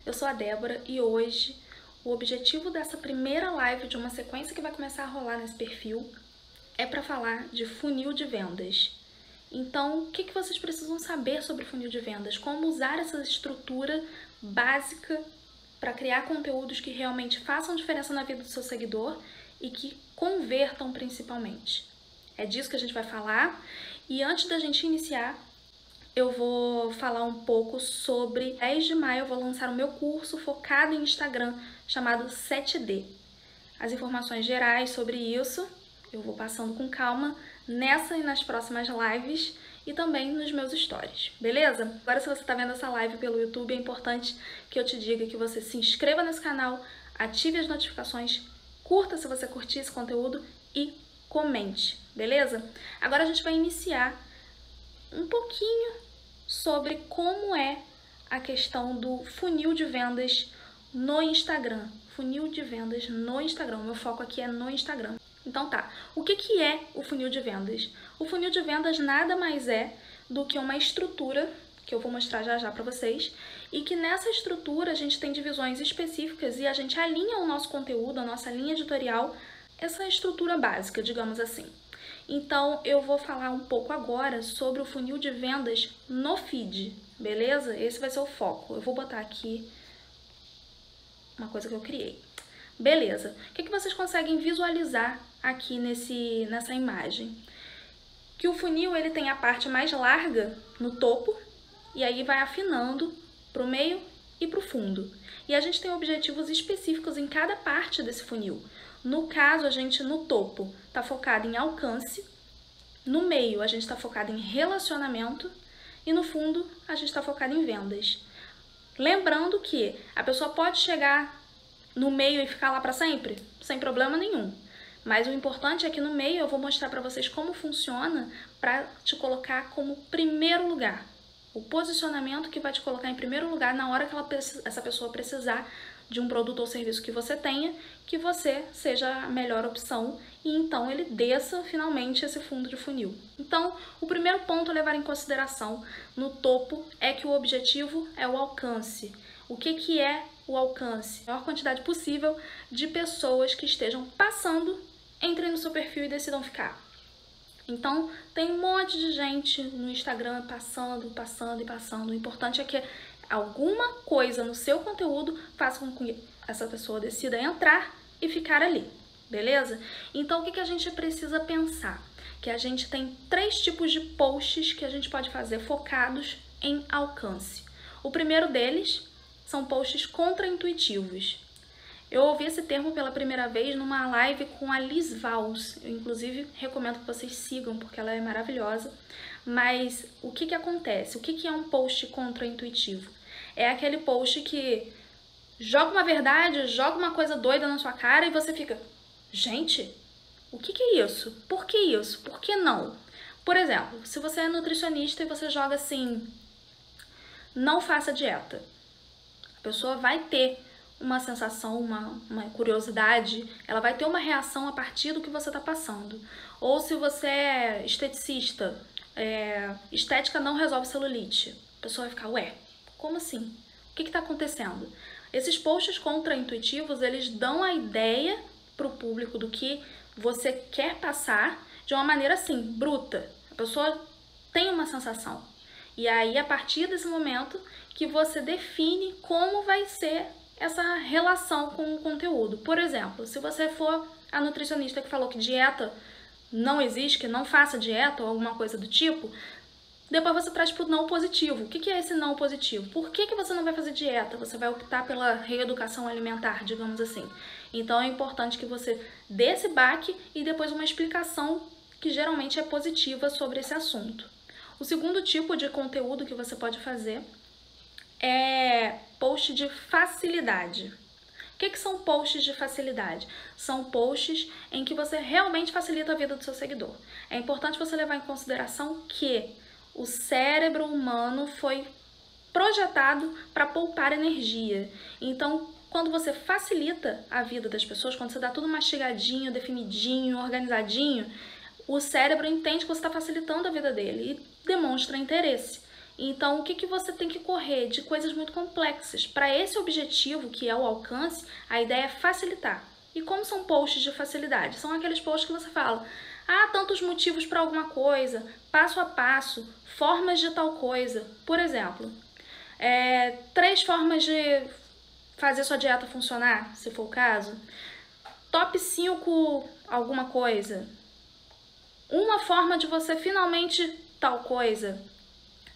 Eu sou a Débora e hoje o objetivo dessa primeira live de uma sequência que vai começar a rolar nesse perfil é para falar de funil de vendas. Então, o que vocês precisam saber sobre funil de vendas? Como usar essa estrutura básica para criar conteúdos que realmente façam diferença na vida do seu seguidor e que convertam principalmente. É disso que a gente vai falar. E antes da gente iniciar, eu vou falar um pouco sobre 10 de maio eu vou lançar o meu curso focado em Instagram, chamado 7D. As informações gerais sobre isso eu vou passando com calma nessa e nas próximas lives e também nos meus stories, beleza? Agora, se você está vendo essa live pelo YouTube, é importante que eu te diga que você se inscreva nesse canal, ative as notificações, curta se você curtir esse conteúdo e comente, beleza? Agora a gente vai iniciar um pouquinho sobre como é a questão do funil de vendas no Instagram. Funil de vendas no Instagram. O meu foco aqui é no Instagram. Então tá, o que é o funil de vendas? O funil de vendas nada mais é do que uma estrutura, que eu vou mostrar já para vocês, e que nessa estrutura a gente tem divisões específicas e a gente alinha o nosso conteúdo, a nossa linha editorial, essa estrutura básica, digamos assim. Então, eu vou falar um pouco agora sobre o funil de vendas no feed, beleza? Esse vai ser o foco. Eu vou botar aqui uma coisa que eu criei. Beleza. O que vocês conseguem visualizar aqui nessa imagem? Que o funil ele tem a parte mais larga no topo e aí vai afinando para o meio e para o fundo. E a gente tem objetivos específicos em cada parte desse funil. No caso, a gente no topo está focado em alcance, no meio a gente está focado em relacionamento e no fundo a gente está focado em vendas. Lembrando que a pessoa pode chegar no meio e ficar lá para sempre, sem problema nenhum. Mas o importante é que no meio eu vou mostrar para vocês como funciona para te colocar como primeiro lugar. O posicionamento que vai te colocar em primeiro lugar na hora que essa pessoa precisar de um produto ou serviço que você tenha, que você seja a melhor opção e então ele desça finalmente esse fundo de funil. Então, o primeiro ponto a levar em consideração no topo é que o objetivo é o alcance. O que é o alcance? A maior quantidade possível de pessoas que estejam passando, entrem no seu perfil e decidam ficar. Então, tem um monte de gente no Instagram passando. O importante é que alguma coisa no seu conteúdo faça com que essa pessoa decida entrar e ficar ali, beleza? Então, o que a gente precisa pensar? Que a gente tem 3 tipos de posts que a gente pode fazer focados em alcance. O primeiro deles são posts contraintuitivos. Eu ouvi esse termo pela primeira vez numa live com a Liz Valls. Eu, inclusive, recomendo que vocês sigam, porque ela é maravilhosa. Mas o que acontece? O que é um post contraintuitivo? É aquele post que joga uma verdade, joga uma coisa doida na sua cara e você fica, gente, o que é isso? Por que isso? Por que não? Por exemplo, se você é nutricionista e você joga assim, não faça dieta. A pessoa vai ter uma sensação, uma curiosidade, ela vai ter uma reação a partir do que você está passando. Ou se você é esteticista, estética não resolve celulite, a pessoa vai ficar, ué, como assim? O que está acontecendo? Esses posts contraintuitivos, eles dão a ideia para o público do que você quer passar de uma maneira assim, bruta. A pessoa tem uma sensação. E aí, a partir desse momento, que você define como vai ser essa relação com o conteúdo. Por exemplo, se você for a nutricionista que falou que dieta não existe, que não faça dieta ou alguma coisa do tipo, depois você traz para o não positivo. O que é esse não positivo? Por que você não vai fazer dieta? Você vai optar pela reeducação alimentar, digamos assim. Então é importante que você dê esse baque e depois uma explicação que geralmente é positiva sobre esse assunto. O segundo tipo de conteúdo que você pode fazer é post de facilidade. O que são posts de facilidade? São posts em que você realmente facilita a vida do seu seguidor. É importante você levar em consideração que o cérebro humano foi projetado para poupar energia. Então, quando você facilita a vida das pessoas, quando você dá tudo mastigadinho, definidinho, organizadinho, o cérebro entende que você está facilitando a vida dele e demonstra interesse. Então, o que você tem que correr? De coisas muito complexas. Para esse objetivo, que é o alcance, a ideia é facilitar. E como são posts de facilidade? São aqueles posts que você fala, tantos motivos para alguma coisa, passo a passo, formas de tal coisa. Por exemplo, 3 formas de fazer sua dieta funcionar, se for o caso. Top 5 alguma coisa. Uma forma de você finalmente tal coisa.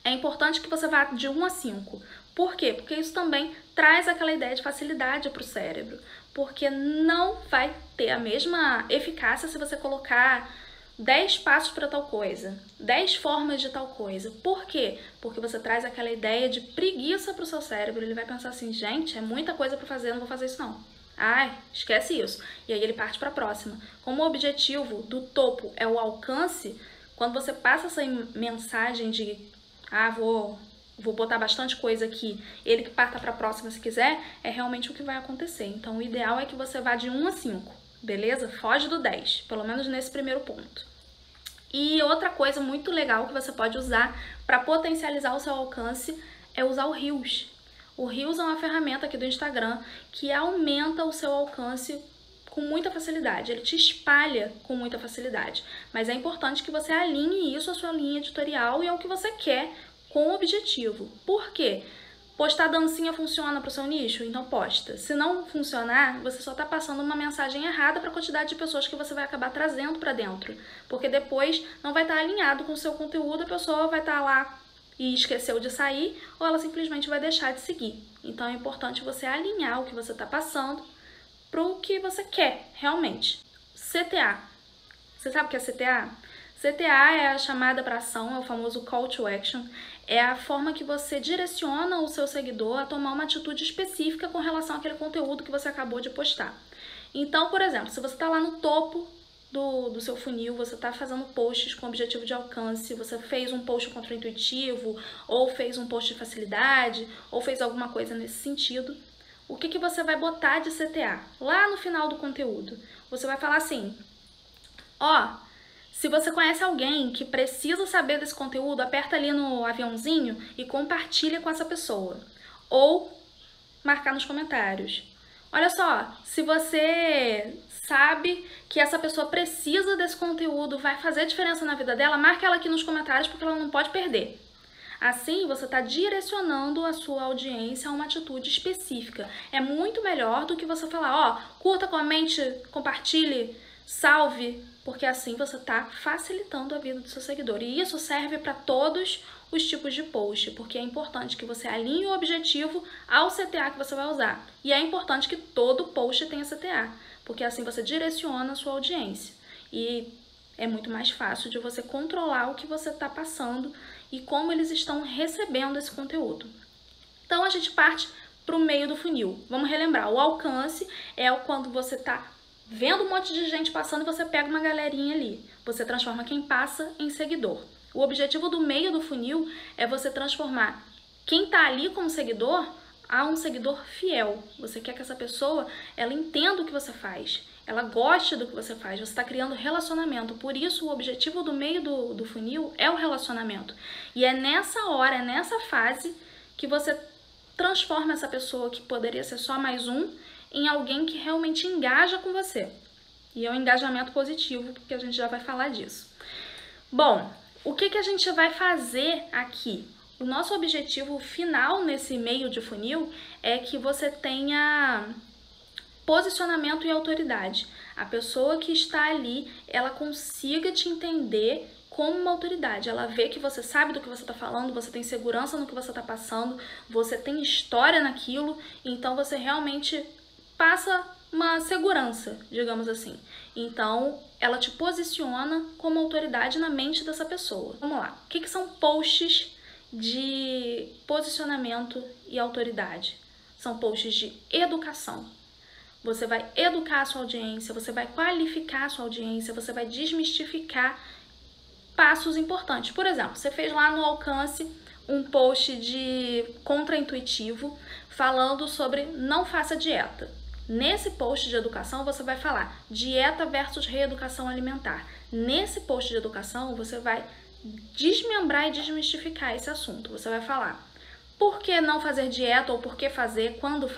É importante que você vá de 1 a 5. Por quê? Porque isso também traz aquela ideia de facilidade para o cérebro. Porque não vai ter a mesma eficácia se você colocar 10 passos para tal coisa, 10 formas de tal coisa. Por quê? Porque você traz aquela ideia de preguiça para o seu cérebro. Ele vai pensar assim, gente, é muita coisa para fazer, eu não vou fazer isso não. Ai, esquece isso. E aí ele parte para a próxima. Como o objetivo do topo é o alcance, quando você passa essa mensagem de vou botar bastante coisa aqui, ele que parta para a próxima se quiser, é realmente o que vai acontecer. Então o ideal é que você vá de 1 a 5, beleza? Foge do 10, pelo menos nesse primeiro ponto. E outra coisa muito legal que você pode usar para potencializar o seu alcance é usar o Reels. O Reels é uma ferramenta aqui do Instagram que aumenta o seu alcance com muita facilidade, ele te espalha com muita facilidade, mas é importante que você alinhe isso à sua linha editorial e ao que você quer com o objetivo. Por quê? Postar dancinha funciona para o seu nicho? Então posta. Se não funcionar, você só está passando uma mensagem errada para a quantidade de pessoas que você vai acabar trazendo para dentro, porque depois não vai estar alinhado com o seu conteúdo, a pessoa vai estar lá e esqueceu de sair, ou ela simplesmente vai deixar de seguir. Então é importante você alinhar o que você está passando para o que você quer realmente. CTA. Você sabe o que é CTA? CTA é a chamada para ação, é o famoso Call to Action. É a forma que você direciona o seu seguidor a tomar uma atitude específica com relação àquele conteúdo que você acabou de postar. Então, por exemplo, se você está lá no topo do seu funil, você está fazendo posts com objetivo de alcance, você fez um post contraintuitivo, ou fez um post de facilidade, ou fez alguma coisa nesse sentido, o que você vai botar de CTA? Lá no final do conteúdo, você vai falar assim, se você conhece alguém que precisa saber desse conteúdo, aperta ali no aviãozinho e compartilha com essa pessoa. Ou marcar nos comentários. Olha só, se você sabe que essa pessoa precisa desse conteúdo, vai fazer diferença na vida dela, marca ela aqui nos comentários porque ela não pode perder. Assim, você está direcionando a sua audiência a uma atitude específica. É muito melhor do que você falar, curta, comente, compartilhe, salve, porque assim você está facilitando a vida do seu seguidor. E isso serve para todos os tipos de post, porque é importante que você alinhe o objetivo ao CTA que você vai usar. E é importante que todo post tenha CTA, porque assim você direciona a sua audiência. E é muito mais fácil de você controlar o que você está passando e como eles estão recebendo esse conteúdo. Então a gente parte para o meio do funil. Vamos relembrar, o alcance é quando você está vendo um monte de gente passando e você pega uma galerinha ali. Você transforma quem passa em seguidor. O objetivo do meio do funil é você transformar quem está ali como seguidor a um seguidor fiel. Você quer que essa pessoa ela entenda o que você faz, ela goste do que você faz, você está criando relacionamento. Por isso, o objetivo do meio do funil é o relacionamento. E é nessa hora, é nessa fase que você transforma essa pessoa que poderia ser só mais um em alguém que realmente engaja com você. E é um engajamento positivo, porque a gente já vai falar disso. Bom, o que a gente vai fazer aqui? O nosso objetivo final nesse meio de funil é que você tenha posicionamento e autoridade. A pessoa que está ali, ela consiga te entender como uma autoridade. Ela vê que você sabe do que você está falando, você tem segurança no que você está passando, você tem história naquilo, então você realmente passa uma segurança, digamos assim. Então, ela te posiciona como autoridade na mente dessa pessoa. Vamos lá. O que são posts de posicionamento e autoridade? São posts de educação. Você vai educar a sua audiência, você vai qualificar a sua audiência, você vai desmistificar passos importantes. Por exemplo, você fez lá no alcance um post de contraintuitivo falando sobre não faça dieta. Nesse post de educação, você vai falar dieta versus reeducação alimentar. Nesse post de educação, você vai desmembrar e desmistificar esse assunto. Você vai falar por que não fazer dieta ou por que fazer, quando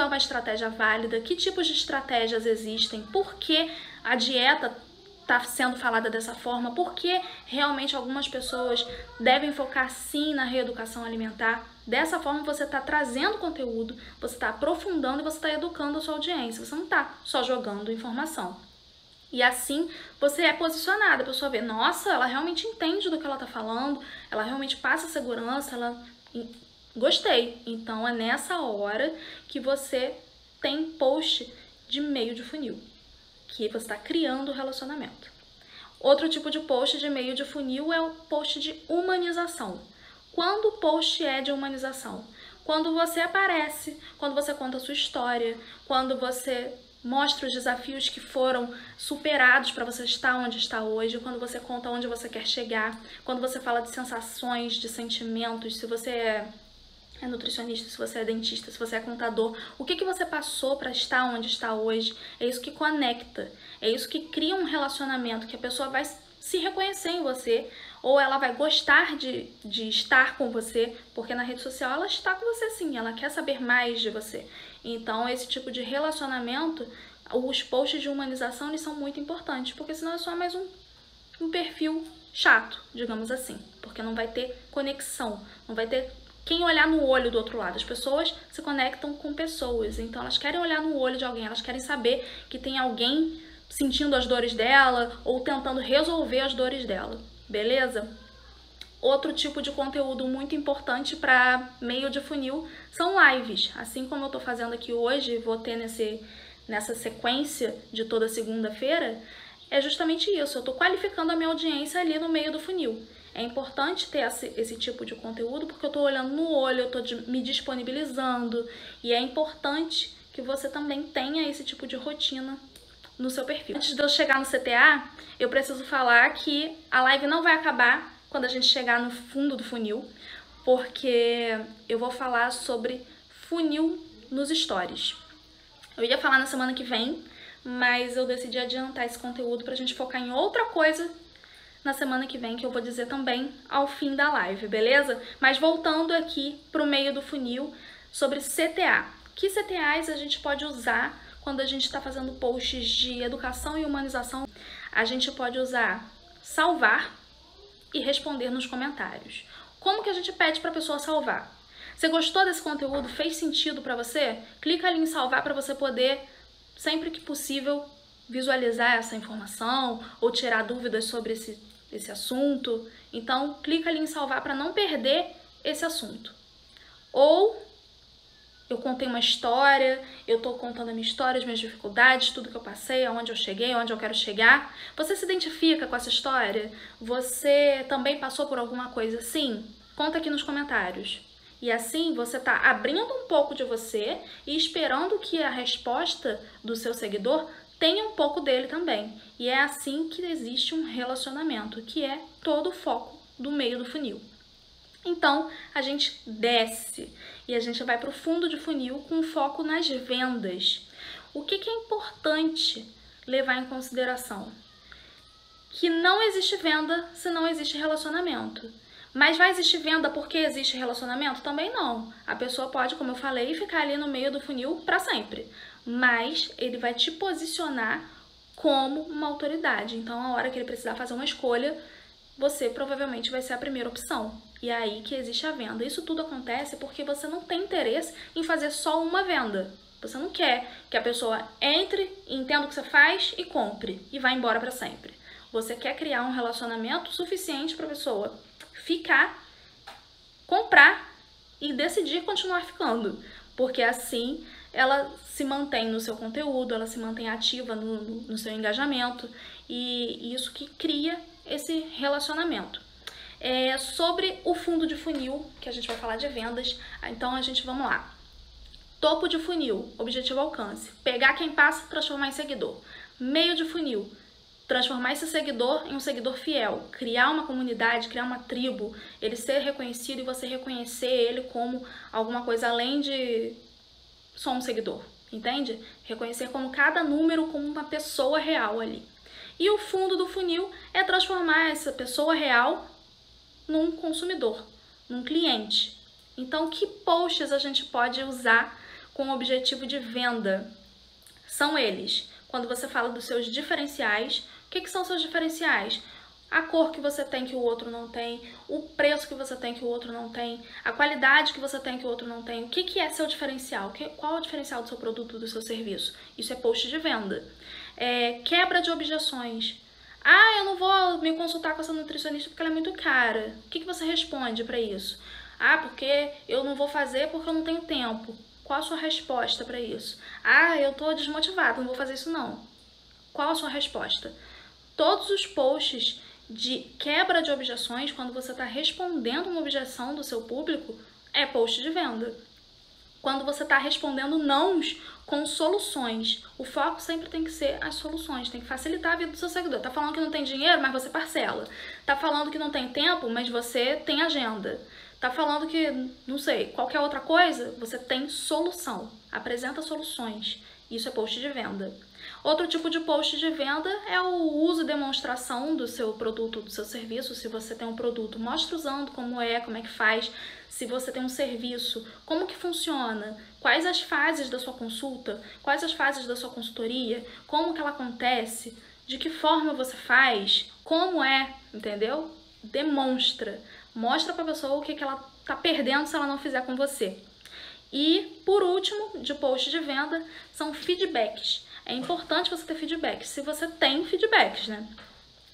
é uma estratégia válida, que tipos de estratégias existem, por que a dieta está sendo falada dessa forma, por que realmente algumas pessoas devem focar sim na reeducação alimentar. Dessa forma você está trazendo conteúdo, você está aprofundando e você está educando a sua audiência, você não está só jogando informação. E assim você é posicionada, a pessoa vê, nossa, ela realmente entende do que ela está falando, ela realmente passa segurança, ela... Gostei. Então é nessa hora que você tem post de meio de funil, que você está criando o relacionamento. Outro tipo de post de meio de funil é o post de humanização. Quando o post é de humanização? Quando você aparece, quando você conta a sua história, quando você mostra os desafios que foram superados para você estar onde está hoje, quando você conta onde você quer chegar, quando você fala de sensações, de sentimentos, se você é nutricionista, se você é dentista, se você é contador, o que você passou para estar onde está hoje, é isso que conecta, é isso que cria um relacionamento, que a pessoa vai se reconhecer em você, ou ela vai gostar de estar com você, porque na rede social ela está com você sim, ela quer saber mais de você. Então esse tipo de relacionamento, os posts de humanização, eles são muito importantes, porque senão é só mais um perfil chato, digamos assim, porque não vai ter conexão, não vai ter quem olhar no olho do outro lado. As pessoas se conectam com pessoas, então elas querem olhar no olho de alguém, elas querem saber que tem alguém sentindo as dores dela ou tentando resolver as dores dela, beleza? Outro tipo de conteúdo muito importante para meio de funil são lives. Assim como eu tô fazendo aqui hoje, vou ter nessa sequência de toda segunda-feira, é justamente isso, eu tô qualificando a minha audiência ali no meio do funil. É importante ter esse tipo de conteúdo porque eu tô olhando no olho, eu tô me disponibilizando, e é importante que você também tenha esse tipo de rotina no seu perfil. Antes de eu chegar no CTA, eu preciso falar que a live não vai acabar quando a gente chegar no fundo do funil, porque eu vou falar sobre funil nos stories. Eu ia falar na semana que vem, mas eu decidi adiantar esse conteúdo pra gente focar em outra coisa na semana que vem, que eu vou dizer também ao fim da live, beleza? Mas voltando aqui pro meio do funil, sobre CTA. Que CTAs a gente pode usar quando a gente está fazendo posts de educação e humanização? A gente pode usar salvar e responder nos comentários. Como que a gente pede para a pessoa salvar? Você gostou desse conteúdo? Fez sentido para você? Clica ali em salvar para você poder, sempre que possível, visualizar essa informação ou tirar dúvidas sobre esse assunto. Então, clica ali em salvar para não perder esse assunto. Ou eu contei uma história, eu tô contando a minha história, as minhas dificuldades, tudo que eu passei, aonde eu cheguei, aonde eu quero chegar. Você se identifica com essa história? Você também passou por alguma coisa assim? Conta aqui nos comentários. E assim você tá abrindo um pouco de você e esperando que a resposta do seu seguidor tenha um pouco dele também. E é assim que existe um relacionamento, que é todo o foco do meio do funil. Então, a gente desce e a gente vai para o fundo de funil com foco nas vendas. O que é importante levar em consideração? Que não existe venda se não existe relacionamento. Mas vai existir venda porque existe relacionamento? Também não. A pessoa pode, como eu falei, ficar ali no meio do funil para sempre. Mas ele vai te posicionar como uma autoridade. Então, a hora que ele precisar fazer uma escolha, você provavelmente vai ser a primeira opção. E é aí que existe a venda. Isso tudo acontece porque você não tem interesse em fazer só uma venda. Você não quer que a pessoa entre, entenda o que você faz e compre e vá embora para sempre. Você quer criar um relacionamento suficiente para a pessoa ficar, comprar e decidir continuar ficando. Porque assim ela se mantém no seu conteúdo, ela se mantém ativa no seu engajamento e isso que cria esse relacionamento. Sobre o fundo de funil, que a gente vai falar de vendas, então vamos lá. Topo de funil, objetivo alcance, pegar quem passa, transformar em seguidor. Meio de funil, transformar esse seguidor em um seguidor fiel, criar uma comunidade, criar uma tribo, ele ser reconhecido e você reconhecer ele como alguma coisa além de só um seguidor, entende? Reconhecer como cada número como uma pessoa real ali. E o fundo do funil é transformar essa pessoa real num consumidor, num cliente. Então, que posts a gente pode usar com o objetivo de venda? São eles. Quando você fala dos seus diferenciais, o que são seus diferenciais? A cor que você tem que o outro não tem, o preço que você tem que o outro não tem, a qualidade que você tem que o outro não tem. O que é seu diferencial? Qual é o diferencial do seu produto, do seu serviço? Isso é post de venda. Quebra de objeções. Eu não vou me consultar com essa nutricionista porque ela é muito cara. O que você responde para isso? Porque eu não vou fazer porque eu não tenho tempo. Qual a sua resposta para isso? Eu tô desmotivado, não vou fazer isso não. Qual a sua resposta? Todos os posts de quebra de objeções, quando você está respondendo uma objeção do seu público, é post de venda. Quando você está respondendo nãos com soluções, o foco sempre tem que ser as soluções, tem que facilitar a vida do seu seguidor. Tá falando que não tem dinheiro, mas você parcela. Tá falando que não tem tempo, mas você tem agenda. Tá falando que, não sei, qualquer outra coisa, você tem solução. Apresenta soluções. Isso é post de venda. Outro tipo de post de venda é o uso e demonstração do seu produto, do seu serviço. Se você tem um produto, mostra usando como é que faz. Se você tem um serviço, como que funciona, quais as fases da sua consulta, quais as fases da sua consultoria, como que ela acontece, de que forma você faz, como é, entendeu? Demonstra, mostra para a pessoa o que ela tá perdendo se ela não fizer com você. E, por último, de post de venda, são feedbacks. É importante você ter feedbacks, se você tem feedbacks, né?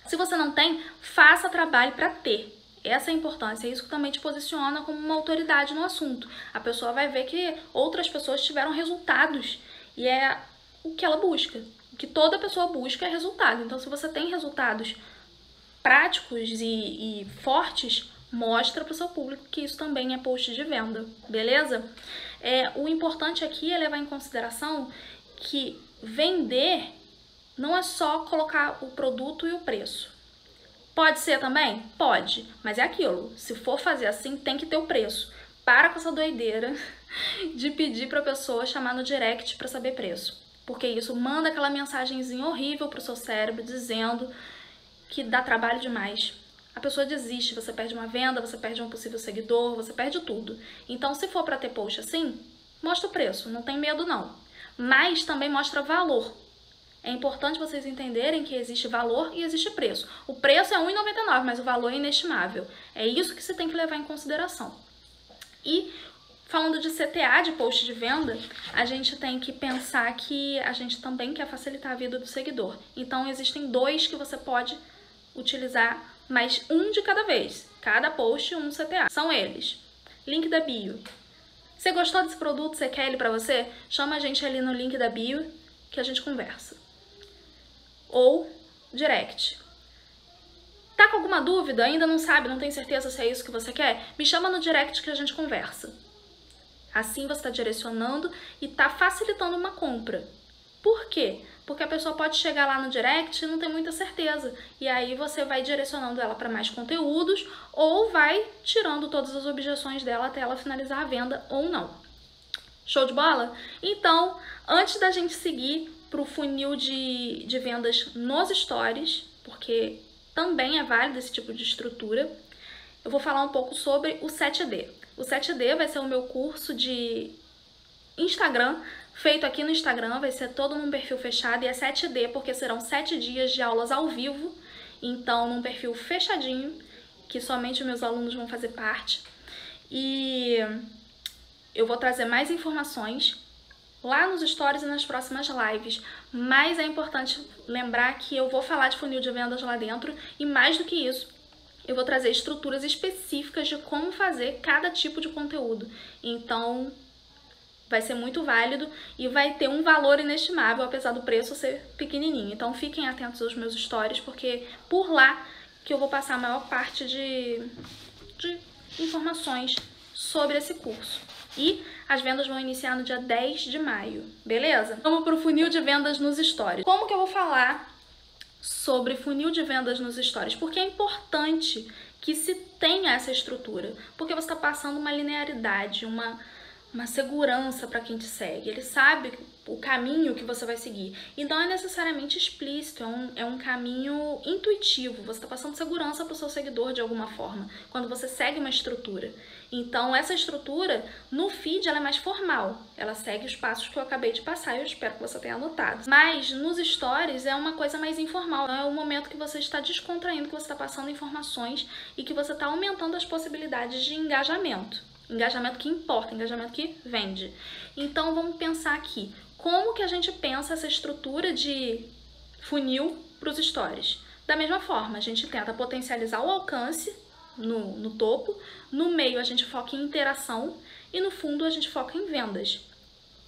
Se você não tem, faça trabalho para ter. Essa é a importância, é isso que também te posiciona como uma autoridade no assunto. A pessoa vai ver que outras pessoas tiveram resultados e é o que ela busca. O que toda pessoa busca é resultado. Então, se você tem resultados práticos e fortes, mostra para o seu público que isso também é post de venda, beleza? O importante aqui é levar em consideração que vender não é só colocar o produto e o preço. Pode ser também? Pode, mas é aquilo. Se for fazer assim, tem que ter o preço. Para com essa doideira de pedir para a pessoa chamar no direct para saber preço. Porque isso manda aquela mensagenzinha horrível para o seu cérebro dizendo que dá trabalho demais. A pessoa desiste, você perde uma venda, você perde um possível seguidor, você perde tudo. Então, se for para ter post assim, mostra o preço, não tem medo não. Mas também mostra valor. É importante vocês entenderem que existe valor e existe preço. O preço é R$1,99, mas o valor é inestimável. É isso que você tem que levar em consideração. E falando de CTA, de post de venda, a gente tem que pensar que a gente também quer facilitar a vida do seguidor. Então, existem 2 que você pode utilizar, mas um de cada vez. Cada post, um CTA. São eles. Link da bio. Você gostou desse produto? Você quer ele pra você? Chama a gente ali no link da bio que a gente conversa. Ou direct. Tá com alguma dúvida? Ainda não sabe, não tem certeza se é isso que você quer? Me chama no direct que a gente conversa. Assim você está direcionando e está facilitando uma compra. Por quê? Porque a pessoa pode chegar lá no direct e não tem muita certeza. E aí você vai direcionando ela para mais conteúdos ou vai tirando todas as objeções dela até ela finalizar a venda ou não. Show de bola? Então, antes da gente seguir para o funil de vendas nos stories, porque também é válido esse tipo de estrutura, eu vou falar um pouco sobre o 7D. O 7D vai ser o meu curso de Instagram, feito aqui no Instagram, vai ser todo num perfil fechado, e é 7D porque serão 7 dias de aulas ao vivo, então num perfil fechadinho, que somente meus alunos vão fazer parte. E eu vou trazer mais informações lá nos stories e nas próximas lives, mas é importante lembrar que eu vou falar de funil de vendas lá dentro, e mais do que isso, eu vou trazer estruturas específicas de como fazer cada tipo de conteúdo. Então, vai ser muito válido e vai ter um valor inestimável, apesar do preço ser pequenininho. Então, fiquem atentos aos meus stories, porque por lá que eu vou passar a maior parte de informações sobre esse curso. E as vendas vão iniciar no dia 10 de maio, beleza? Vamos para o funil de vendas nos stories. Como que eu vou falar sobre funil de vendas nos stories? Porque é importante que se tenha essa estrutura, porque você está passando uma linearidade, uma uma segurança para quem te segue, ele sabe o caminho que você vai seguir. E não é necessariamente explícito, é um caminho intuitivo, você está passando segurança para o seu seguidor de alguma forma, quando você segue uma estrutura. Então essa estrutura, no feed, ela é mais formal, ela segue os passos que eu acabei de passar e eu espero que você tenha anotado. Mas nos stories é uma coisa mais informal, é o momento que você está descontraindo, que você está passando informações e que você está aumentando as possibilidades de engajamento. Engajamento que importa, engajamento que vende. Então vamos pensar aqui, como que a gente pensa essa estrutura de funil para os stories? Da mesma forma, a gente tenta potencializar o alcance no topo, no meio a gente foca em interação e no fundo a gente foca em vendas.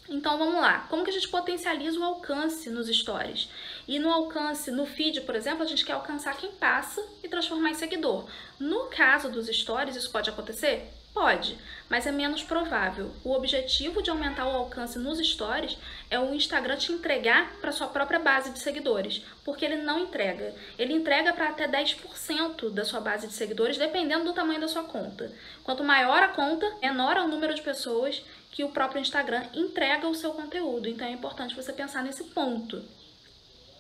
Então vamos lá, como que a gente potencializa o alcance nos stories? E no alcance, no feed, por exemplo, a gente quer alcançar quem passa e transformar em seguidor. No caso dos stories, isso pode acontecer? Pode, mas é menos provável. O objetivo de aumentar o alcance nos stories é o Instagram te entregar para sua própria base de seguidores, porque ele não entrega. Ele entrega para até 10% da sua base de seguidores, dependendo do tamanho da sua conta. Quanto maior a conta, menor é o número de pessoas que o próprio Instagram entrega o seu conteúdo. Então é importante você pensar nesse ponto.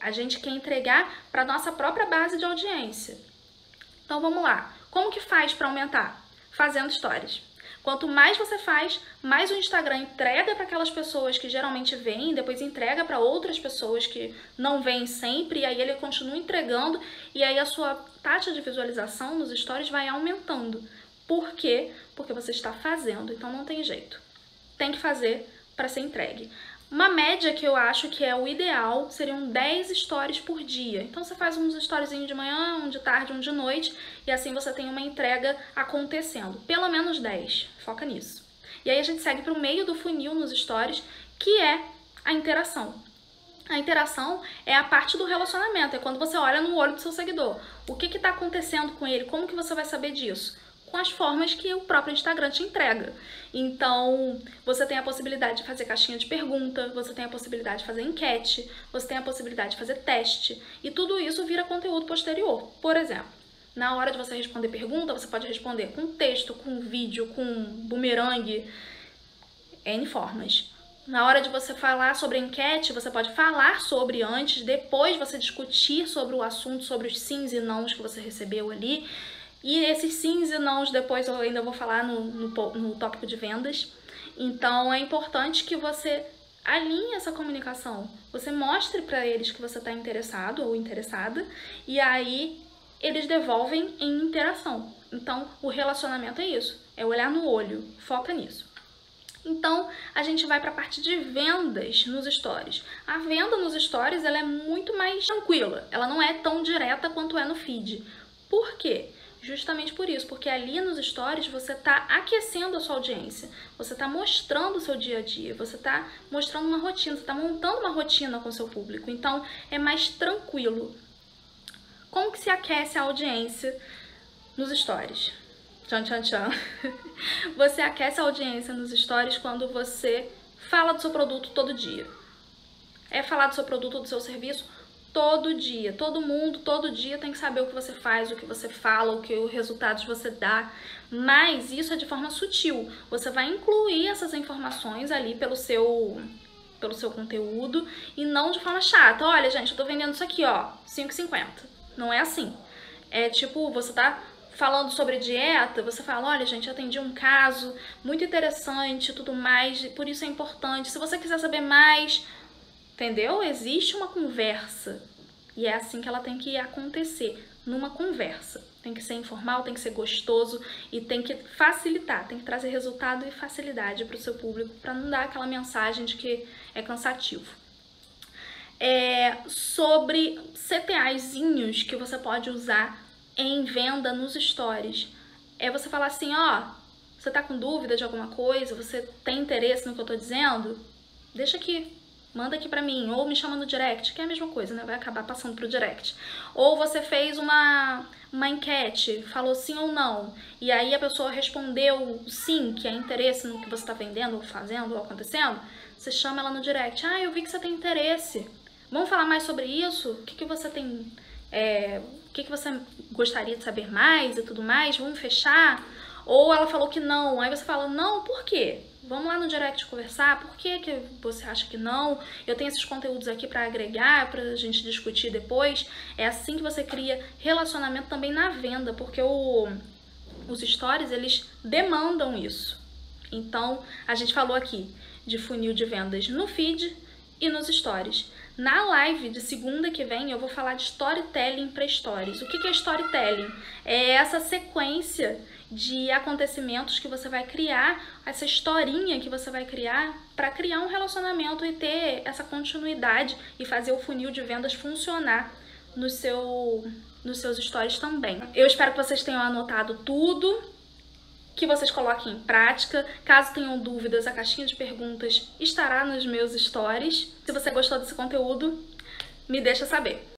A gente quer entregar para a nossa própria base de audiência. Então vamos lá. Como que faz para aumentar? Fazendo stories. Quanto mais você faz, mais o Instagram entrega para aquelas pessoas que geralmente vêm, depois entrega para outras pessoas que não vêm sempre, e aí ele continua entregando, e aí a sua taxa de visualização nos stories vai aumentando. Por quê? Porque você está fazendo, então não tem jeito. Tem que fazer para ser entregue. Uma média que eu acho que é o ideal seriam 10 stories por dia. Então você faz uns storyzinhos de manhã, um de tarde, um de noite, e assim você tem uma entrega acontecendo. Pelo menos 10. Foca nisso. E aí a gente segue para o meio do funil nos stories, que é a interação. A interação é a parte do relacionamento, é quando você olha no olho do seu seguidor. O que está acontecendo com ele? Como que você vai saber disso? Com as formas que o próprio Instagram te entrega. Então, você tem a possibilidade de fazer caixinha de pergunta, você tem a possibilidade de fazer enquete, você tem a possibilidade de fazer teste, e tudo isso vira conteúdo posterior. Por exemplo, na hora de você responder pergunta, você pode responder com texto, com vídeo, com bumerangue, N formas. Na hora de você falar sobre enquete, você pode falar sobre antes, depois você discutir sobre o assunto, sobre os sims e nãos que você recebeu ali. E esses sims e nãos depois eu ainda vou falar no tópico de vendas. Então é importante que você alinhe essa comunicação. Você mostre para eles que você está interessado ou interessada, e aí eles devolvem em interação. Então o relacionamento é isso, é olhar no olho, foca nisso. Então a gente vai para a parte de vendas nos stories. A venda nos stories ela é muito mais tranquila, ela não é tão direta quanto é no feed. Por quê? Justamente por isso, porque ali nos stories você está aquecendo a sua audiência, você está mostrando o seu dia a dia, você está mostrando uma rotina, você está montando uma rotina com o seu público, então é mais tranquilo. Como que se aquece a audiência nos stories? Tchan, tchan, tchan. Você aquece a audiência nos stories quando você fala do seu produto todo dia. É falar do seu produto ou do seu serviço todo dia. Todo mundo, todo dia tem que saber o que você faz, o que você fala, o que os resultados você dá. Mas isso é de forma sutil. Você vai incluir essas informações ali pelo seu conteúdo e não de forma chata. Olha, gente, eu tô vendendo isso aqui, ó, R$5,50. Não é assim. É tipo, você tá falando sobre dieta, você fala, olha, gente, eu atendi um caso muito interessante e tudo mais, por isso é importante. Se você quiser saber mais, entendeu? Existe uma conversa e é assim que ela tem que acontecer, numa conversa. Tem que ser informal, tem que ser gostoso e tem que facilitar, tem que trazer resultado e facilidade para o seu público, para não dar aquela mensagem de que é cansativo. Sobre CTAzinhos que você pode usar em venda nos stories. É você falar assim, ó, você tá com dúvida de alguma coisa, você tem interesse no que eu tô dizendo? Deixa aqui, manda aqui pra mim, ou me chama no direct, que é a mesma coisa, né? Vai acabar passando pro direct. Ou você fez uma enquete, falou sim ou não, e aí a pessoa respondeu sim, que é interesse no que você tá vendendo, ou fazendo, ou acontecendo, você chama ela no direct. Ah, eu vi que você tem interesse. Vamos falar mais sobre isso? O que você tem... o que você gostaria de saber mais e tudo mais? Vamos fechar? Ou ela falou que não, aí você fala, não, por quê? Vamos lá no direct conversar, por que que você acha que não? Eu tenho esses conteúdos aqui para agregar, pra gente discutir depois. É assim que você cria relacionamento também na venda, porque os stories, eles demandam isso. Então, a gente falou aqui de funil de vendas no feed e nos stories. Na live de segunda que vem, eu vou falar de storytelling para stories. O que é storytelling? É essa sequência de acontecimentos que você vai criar, essa historinha que você vai criar para criar um relacionamento e ter essa continuidade e fazer o funil de vendas funcionar nos seus stories também. Eu espero que vocês tenham anotado tudo, que vocês coloquem em prática. Caso tenham dúvidas, a caixinha de perguntas estará nos meus stories. Se você gostou desse conteúdo, me deixa saber.